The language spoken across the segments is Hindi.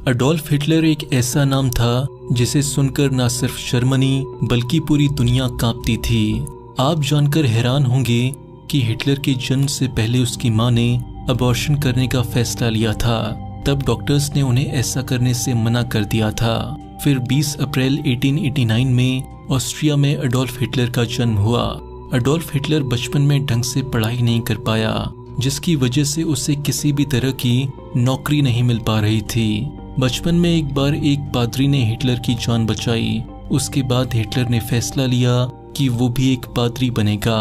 अडोल्फ हिटलर एक ऐसा नाम था जिसे सुनकर न सिर्फ जर्मनी बल्कि पूरी दुनिया कांपती थी। आप जानकर हैरान होंगे कि हिटलर के जन्म से पहले उसकी मां ने अबॉर्शन करने का फैसला लिया था। तब डॉक्टर्स ने उन्हें ऐसा करने से मना कर दिया था। फिर 20 अप्रैल 1889 में ऑस्ट्रिया में अडोल्फ हिटलर का जन्म हुआ। अडोल्फ हिटलर बचपन में ढंग से पढ़ाई नहीं कर पाया, जिसकी वजह से उसे किसी भी तरह की नौकरी नहीं मिल पा रही थी। बचपन में एक बार एक पादरी ने हिटलर की जान बचाई। उसके बाद हिटलर ने फैसला लिया कि वो भी एक पादरी बनेगा।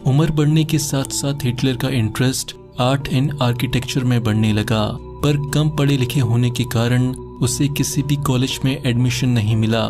उम्र बढ़ने के साथ साथ हिटलर का इंटरेस्ट आर्ट एंड आर्किटेक्चर में बढ़ने लगा, पर कम पढ़े लिखे होने के कारण उसे किसी भी कॉलेज में एडमिशन नहीं मिला।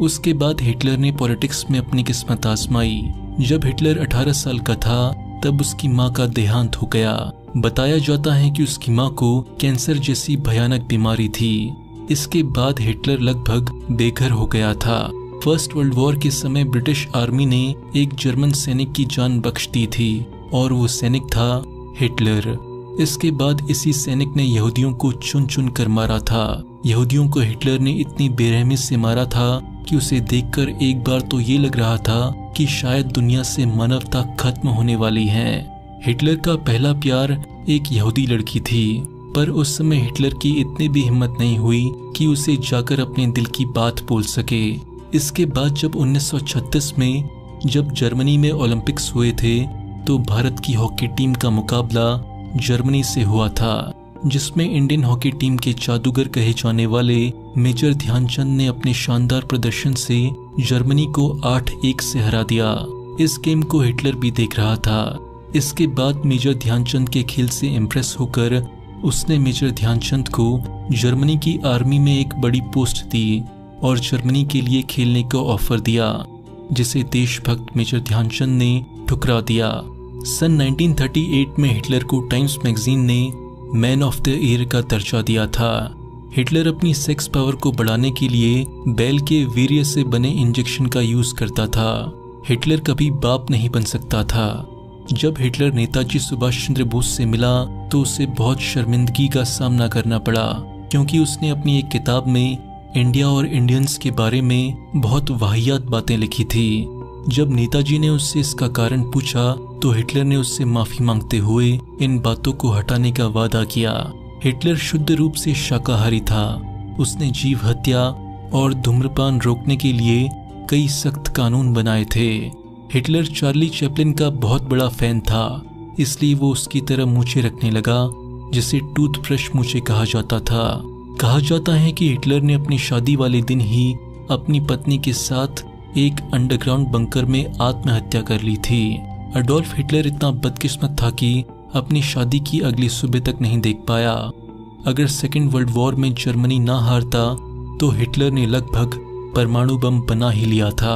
उसके बाद हिटलर ने पॉलिटिक्स में अपनी किस्मत आजमाई। जब हिटलर 18 साल का था तब उसकी मां का देहांत हो गया। बताया जाता है कि उसकी मां को कैंसर जैसी भयानक बीमारी थी। इसके बाद हिटलर लगभग बेघर हो गया था। फर्स्ट वर्ल्ड वॉर के समय ब्रिटिश आर्मी ने एक जर्मन सैनिक की जान बख्श दी थी और वो सैनिक था हिटलर। इसके बाद इसी सैनिक ने यहूदियों को चुन चुन कर मारा था। यहूदियों को हिटलर ने इतनी बेरहमी से मारा था कि उसे देखकर एक बार तो ये लग रहा था कि शायद दुनिया से मानवता खत्म होने वाली है। हिटलर का पहला प्यार एक यहूदी लड़की थी, पर उस समय हिटलर की इतनी भी हिम्मत नहीं हुई कि उसे जाकर अपने दिल की बात बोल सके। इसके बाद जब 1936 में जब जर्मनी में ओलंपिक्स हुए थे तो भारत की हॉकी टीम का मुकाबला जर्मनी से हुआ था, जिसमें इंडियन हॉकी टीम के जादूगर कहे जाने वाले मेजर ध्यानचंद ने अपने शानदार प्रदर्शन से जर्मनी को 8-1 से हरा दिया। इस गेम को हिटलर भी देख रहा था। इसके बाद मेजर ध्यानचंद के खेल से इम्प्रेस होकर उसने मेजर ध्यानचंद को जर्मनी की आर्मी में एक बड़ी पोस्ट दी और जर्मनी के लिए खेलने का ऑफर दिया, जिसे देशभक्त मेजर ध्यानचंद ने ठुकरा दिया। सन 1938 में हिटलर को टाइम्स मैगजीन ने मैन ऑफ द ईयर का दर्जा दिया था। हिटलर अपनी सेक्स पावर को बढ़ाने के लिए बैल के वीर्य से बने इंजेक्शन का यूज करता था। हिटलर कभी बाप नहीं बन सकता था। जब हिटलर नेताजी सुभाष चंद्र बोस से मिला तो उसे बहुत शर्मिंदगी का सामना करना पड़ा, क्योंकि उसने अपनी एक किताब में इंडिया और इंडियंस के बारे में बहुत वाहियात बातें लिखी थी। जब नेताजी ने उससे इसका कारण पूछा तो हिटलर ने उससे माफी मांगते हुए इन बातों को हटाने का वादा किया। हिटलर शुद्ध रूप से शाकाहारी था। उसने जीव हत्या और धूम्रपान रोकने के लिए कई सख्त कानून बनाए थे। हिटलर चार्ली चैपलिन का बहुत बड़ा फैन था, इसलिए वो उसकी तरह मूछें रखने लगा, जिसे टूथब्रश मूछें कहा जाता था। कहा जाता है कि हिटलर ने अपनी शादी वाले दिन ही अपनी पत्नी के साथ एक अंडरग्राउंड बंकर में आत्महत्या कर ली थी। अडोल्फ हिटलर इतना बदकिस्मत था कि अपनी शादी की अगली सुबह तक नहीं देख पाया। अगर सेकेंड वर्ल्ड वॉर में जर्मनी ना हारता तो हिटलर ने लगभग परमाणु बम बना ही लिया था।